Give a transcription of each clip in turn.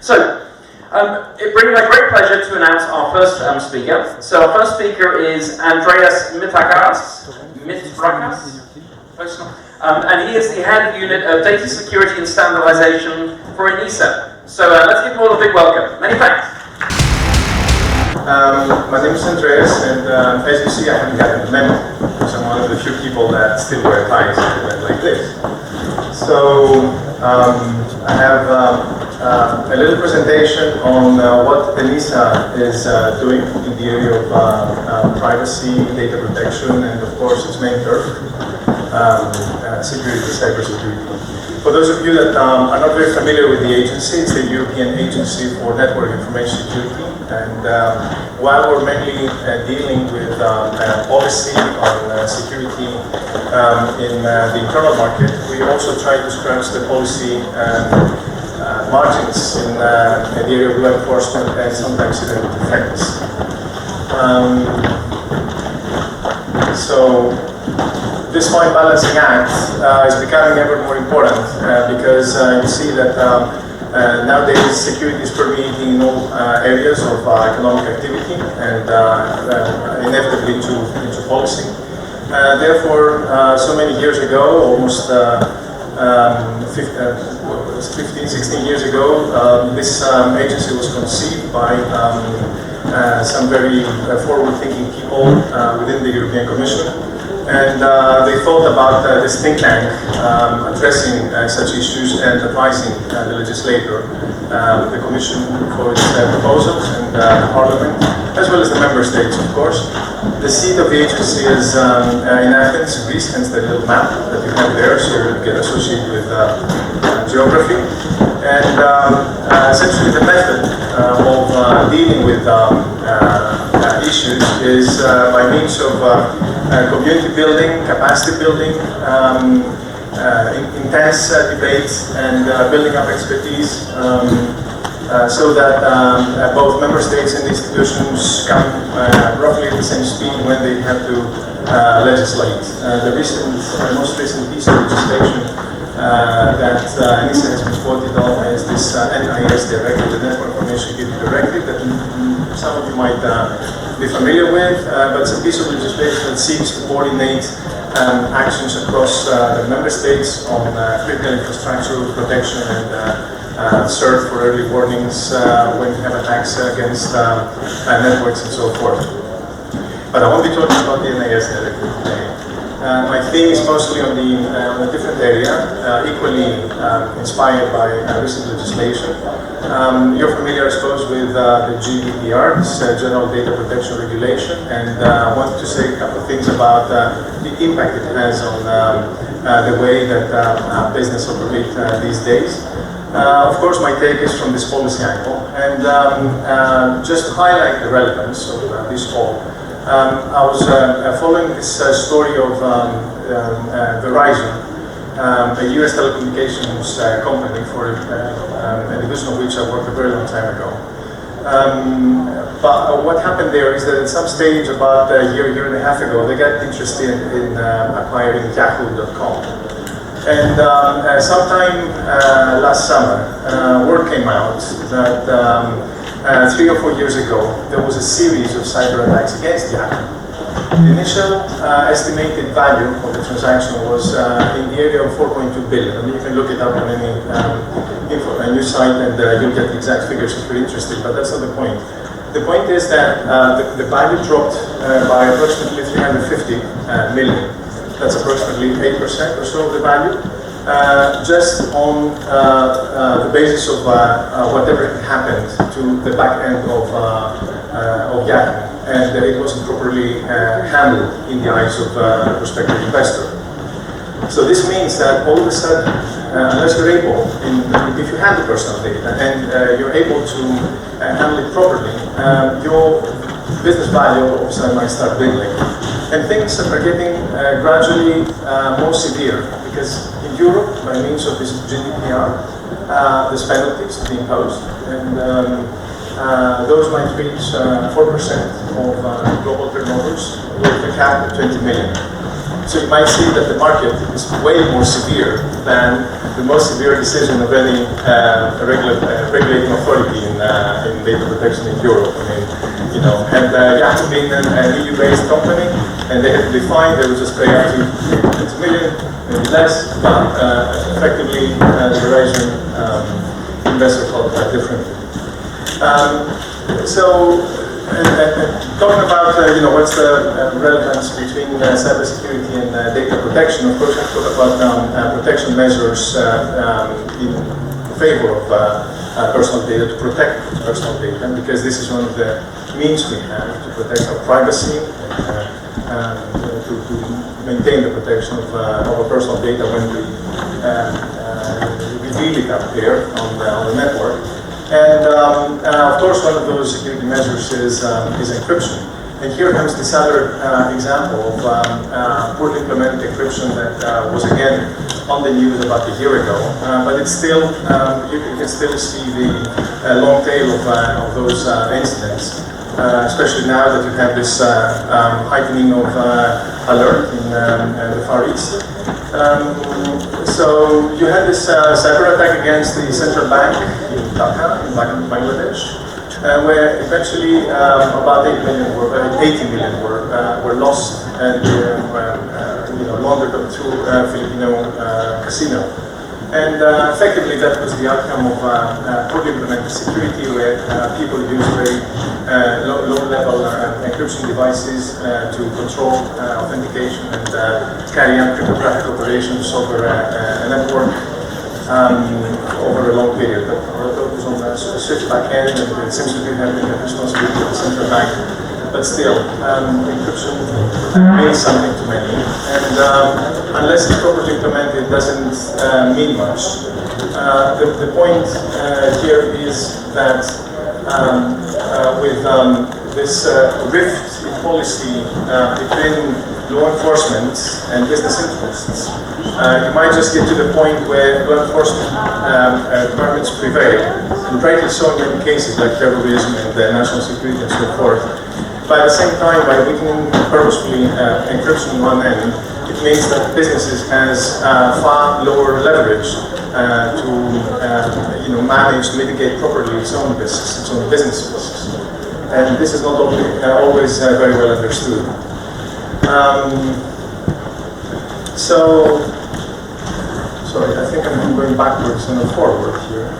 So, it brings me great pleasure to announce our first speaker. So our first speaker is Andreas Mitrakas, and he is the head unit of Data Security and Standardisation for ENISA. So let's give him all a big welcome. Many thanks. My name is Andreas, and as you see, I haven't gotten a memo, because I'm one of the few people that still wear ties and went like this. So I have a little presentation on what ENISA is doing in the area of privacy, data protection, and of course its main turf, security, cybersecurity. For those of you that are not very familiar with the agency, it's the European Agency for Network Information Security. And while we're mainly dealing with policy on security in the internal market, we also try to scratch the policy margins in the area of law enforcement and sometimes even defense. So this fine balancing act is becoming ever more important because you see that nowadays security is permeating in all areas of economic activity and inevitably into policy. Therefore, so many years ago, almost 15, 16 years ago, this agency was conceived by some very forward-thinking people within the European Commission. And they thought about this think tank addressing such issues and advising the legislator, the Commission for its proposals, and the Parliament, as well as the Member States, of course. The seat of the agency is in Athens, Greece, hence the little map that you have there, so you get associated with geography. And essentially the method of dealing with issues is by means of community building, capacity building, intense debates, and building up expertise so that both member states and institutions come roughly at the same speed when they have to legislate. The most recent piece of legislation that ENISA has been quoted on is this NIS directive, the Network Information Security Directive, that some of you might be familiar with, but it's a piece of legislation that seeks to coordinate actions across the member states on critical infrastructure protection and serve for early warnings when you have attacks against networks and so forth. But I won't be talking about the NIS directive today. My theme is mostly on a different area, equally inspired by recent legislation. You're familiar, I suppose, with the GDPR, this General Data Protection Regulation, and I want to say a couple of things about the impact it has on the way that business operates these days. Of course, my take is from this policy angle, and just to highlight the relevance of this call. I was following this story of Verizon, a US telecommunications company for a division of which I worked a very long time ago. But what happened there is that at some stage, about a year and a half ago, they got interested in acquiring Yahoo.com. And sometime last summer, word came out that 3 or 4 years ago, there was a series of cyber attacks against Yahoo. The initial estimated value of the transaction was in the area of 4.2 billion. I mean, you can look it up on any news site and you'll get the exact figures if you're interested, but that's not the point. The point is that the value dropped by approximately 350 million. That's approximately 8% or so of the value. Just on the basis of whatever happened to the back end of Yahoo, and it wasn't properly handled in the eyes of the prospective investor. So this means that all of a sudden, unless you're able, if you have the personal data and you're able to handle it properly, your business value all of a sudden might start dwindling. And things are getting gradually more severe because in Europe, by means of this GDPR, there's penalties to be imposed, and those might reach 4% of global turnovers with a cap of 20 million. So you might see that the market is way more severe than the most severe decision of any regulator regulating authority in data protection in Europe. I mean, had Yahoo been an EU-based company and they had to define, they would just pay up to 20 million, maybe less, but effectively the Eurasian investor thought differently. Talking about what's the relevance between cybersecurity and data protection, of course, we talk about protection measures in favor of personal data, to protect personal data, because this is one of the means we have to protect our privacy, to maintain the protection of our personal data when we reveal it up there on the network. And of course, one of those security measures is encryption. And here comes this other example of poorly implemented encryption that was again on the news about a year ago. But it's still, you can still see the long tail of those incidents, especially now that you have this heightening of alert in the Far East. So you had this cyber attack against the central bank in Dhaka, in Bangladesh, where eventually about 80 million were lost and laundered up through Filipino casino. And effectively that was the outcome of poorly implemented security, where people use very low-level encryption devices to control authentication and carry out cryptographic operations over a network over a long period. But it was on a switch back-end, and it seems to be having the responsibility of the central bank. But still, encryption means something to many, and unless it's properly implemented, it doesn't mean much. The point here is that with this rift in policy between law enforcement and business interests, you might just get to the point where law enforcement requirements prevail, and rightly so in many cases, like terrorism and national security and so forth. But at the same time, by weakening purposefully encryption on one end, it means that businesses has far lower leverage to manage, to mitigate properly its own risks, its own business risks. And this is not only, always very well understood. Sorry, I think I'm going backwards and not forward here.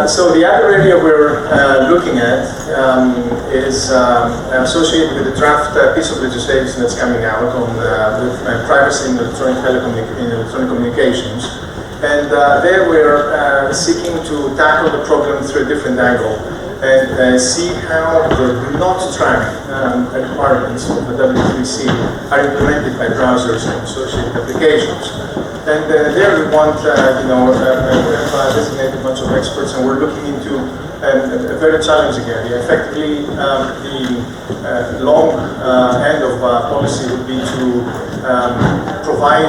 So the other area we're looking at is associated with the draft piece of legislation that's coming out on privacy in electronic communications. And there we're seeking to tackle the problem through a different angle and see how the not track requirements of the W3C are implemented by browsers and associated applications. And there we want, we have designated a bunch of experts, and we're looking into a very challenging area. Effectively, the long end of policy would be to provide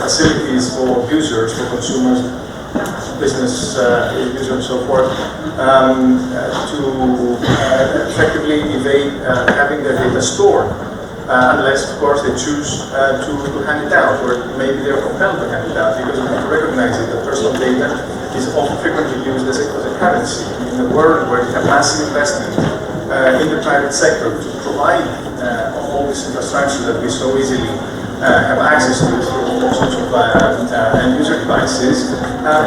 facilities for users, for consumers, business users, and so forth, to effectively evade having their data stored. Unless, of course, they choose to hand it out, or maybe they're compelled to hand it out, because we have to recognize that personal data is often frequently used as a currency. In a world where you have massive investment in the private sector to provide all this infrastructure that we so easily have access to through all sorts of end-user devices,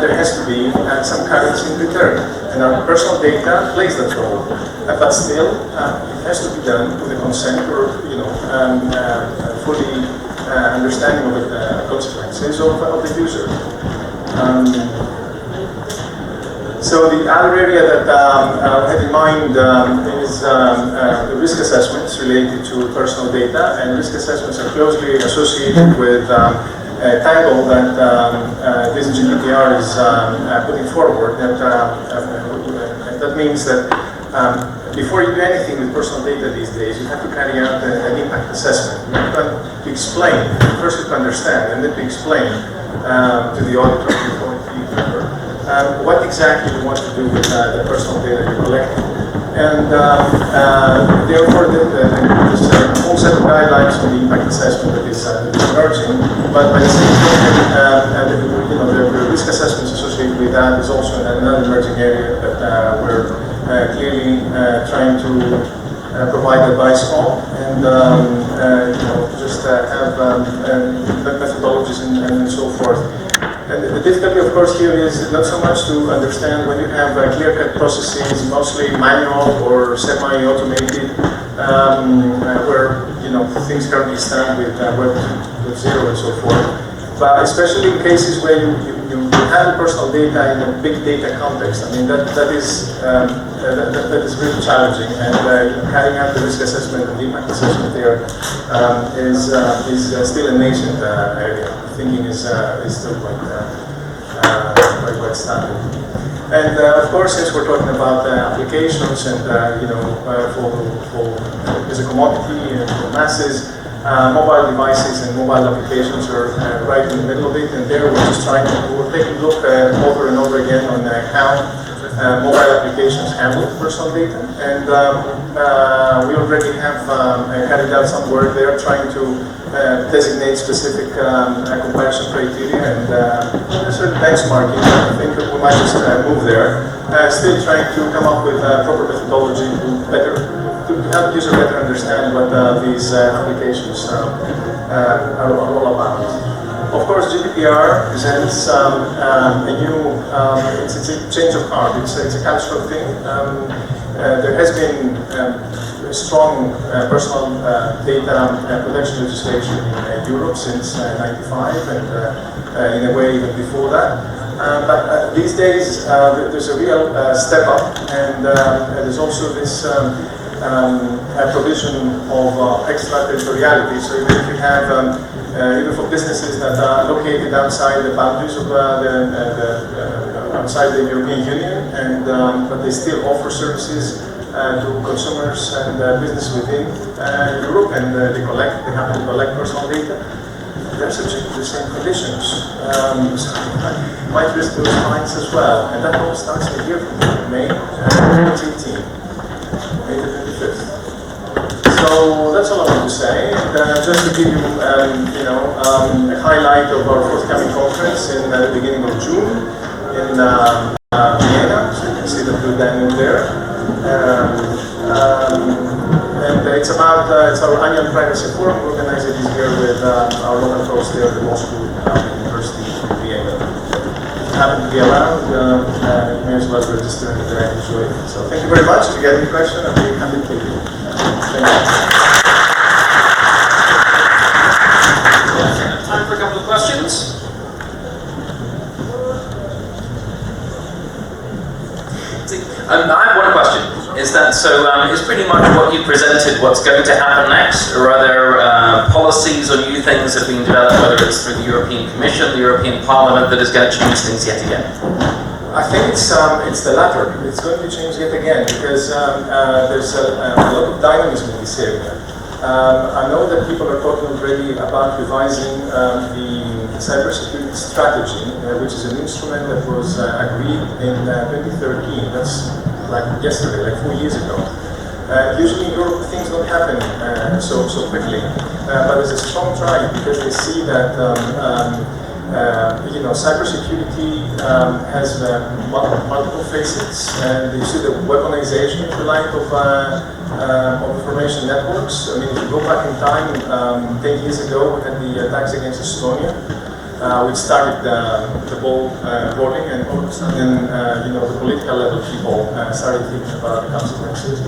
there has to be some currency in return. And our personal data plays that role. But still, it has to be done with the consent or, fully understanding of the consequences of the user. So the other area that I had in mind is the risk assessments related to personal data, and risk assessments are closely associated with a title that this GDPR is putting forward. That means that before you do anything with personal data these days, you have to carry out an impact assessment. You have to explain, first to understand, and then to explain to the auditor, what exactly you want to do with the personal data you're collecting. And therefore, there's a whole set of guidelines on the impact assessment that is emerging, but by the same token, the risk assessments associated with that is also another emerging area that we're clearly trying to provide advice on, and just have methodologies and so forth. And the difficulty, of course, here is not so much to understand when you have clear-cut processes, mostly manual or semi-automated, where things currently stand with Web.0 and so forth. But especially in cases where you handle personal data in a big data context, I mean that is really challenging. And carrying out the risk assessment and the impact assessment there is still a nascent area. Thinking is still quite standard. And of course, since we're talking about applications and for as a commodity and for masses, mobile devices and mobile applications are right in the middle of it. And there we're just we're taking a look over and over again on how mobile applications handle personal data. And we already have carried out some work there trying to designate specific comparison criteria and certain benchmarking. I think that we might just move there. Still trying to come up with proper methodology to help the user better understand what these applications are all about. Of course, GDPR presents a new, it's a change of heart. It's a cultural thing. There has been strong personal data protection legislation in Europe since '95 and in a way even before that. But these days there's a real step up, and there's also this provision of extraterritoriality. So even if you have even for businesses that are located outside the boundaries of outside the European Union, and but they still offer services to consumers and business within Europe, and they have to collect personal data. They're subject to the same conditions, so might risk those fines as well. And that all starts a year from now, May 2018, May the 25th. So that's all I want to say. And just to give you, a highlight of our forthcoming conference in the beginning of June in Vienna. So you can see the blue diamond there. And it's about it's our annual privacy forum. We organize it this year with our local host there, the Moscow University in Vienna. If you happen to be around, you may as well register and enjoy it. So thank you very much. If you get any question, I'll be happy to take it. Thank you. Time for a couple of questions. I have one question. Is that so? Is pretty much what you presented what's going to happen next, or are there policies or new things that are being developed, whether it's through the European Commission, the European Parliament, that is going to change things yet again? I think it's the latter. It's going to change yet again because there's a lot of dynamism in this area. I know that people are talking already about revising the cybersecurity strategy, which is an instrument that was agreed in 2013. That's like yesterday, like 4 years ago. Usually in Europe things don't happen so quickly, but there's a strong drive because they see that cybersecurity has multiple facets, and you see the weaponization, if you like, of information networks. I mean, if you go back in time, 10 years ago, we had the attacks against Estonia, which started the ball rolling, and all of a sudden, the political level people started thinking about the consequences.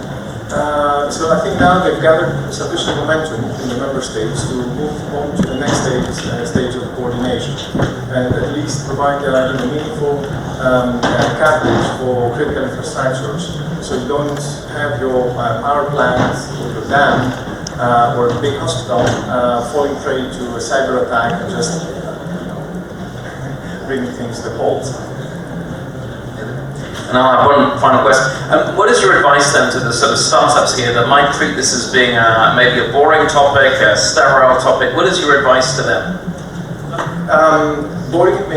So I think now they've gathered sufficient momentum in the member states to move on to the next stage of coordination, and at least provide meaningful coverage for critical infrastructures. So you don't have your power plant or your dam or a big hospital falling prey to a cyber attack and just bringing things to halt. And I'll have one final question. What is your advice then to the sort of startups here that might treat this as being maybe a boring topic, a sterile topic? What is your advice to them? boring it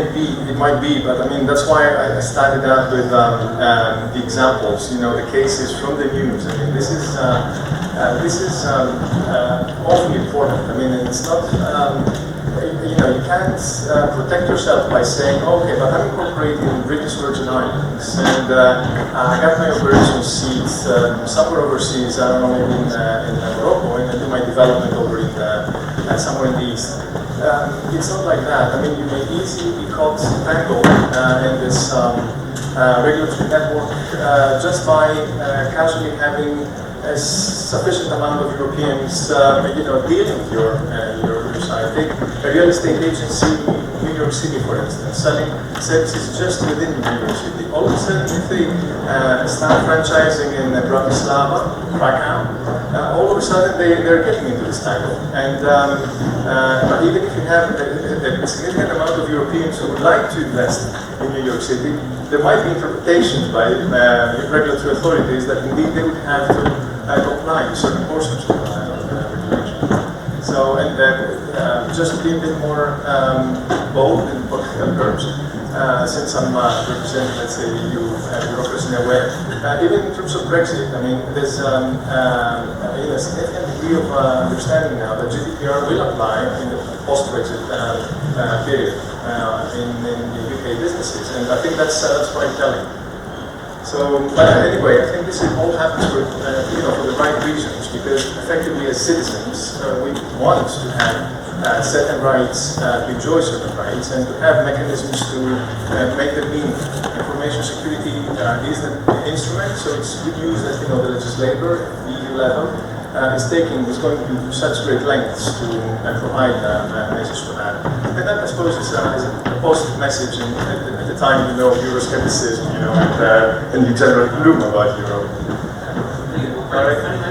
might be, but I mean that's why I started out with the examples, you know, the cases from the news. I mean this is awfully important. I mean it's not. You know, you can't protect yourself by saying, okay, but I'm incorporating British Virgin Islands, and I got my operational seat somewhere overseas, I don't know, maybe in Morocco, and I do my development over in somewhere in the east. It's not like that. I mean, you may easily be caught tangled in this regulatory network just by casually having a sufficient amount of Europeans, you know, dealing with your site. Take a real estate agency in New York City, for instance, selling services just within New York City. All of a sudden, if they start franchising in Bratislava, Krakow, all of a sudden they're getting into this title. And but even if you have a significant amount of Europeans who would like to invest in New York City, there might be interpretations by regulatory authorities that indeed they would have to comply with certain portions of regulation. So, and just to be a bit more bold in political terms, since I'm representing, let's say, the EU bureaucracy in a way, even in terms of Brexit, I mean, there's a significant degree of understanding now that GDPR will apply in the post-Brexit period in the UK businesses, and I think that's quite telling. So, anyway, I think this all happens for, you know, for the right reasons, because effectively as citizens, we want to have certain rights, to enjoy certain rights, and to have mechanisms to make them meaningful. Information security is the instrument, so it's good news that, you know, the legislator at the EU level is going to such great lengths to provide measures for that. And that, I suppose, is a positive message at the time, you know, Euroscepticism, you know, and the general gloom about Europe. All right.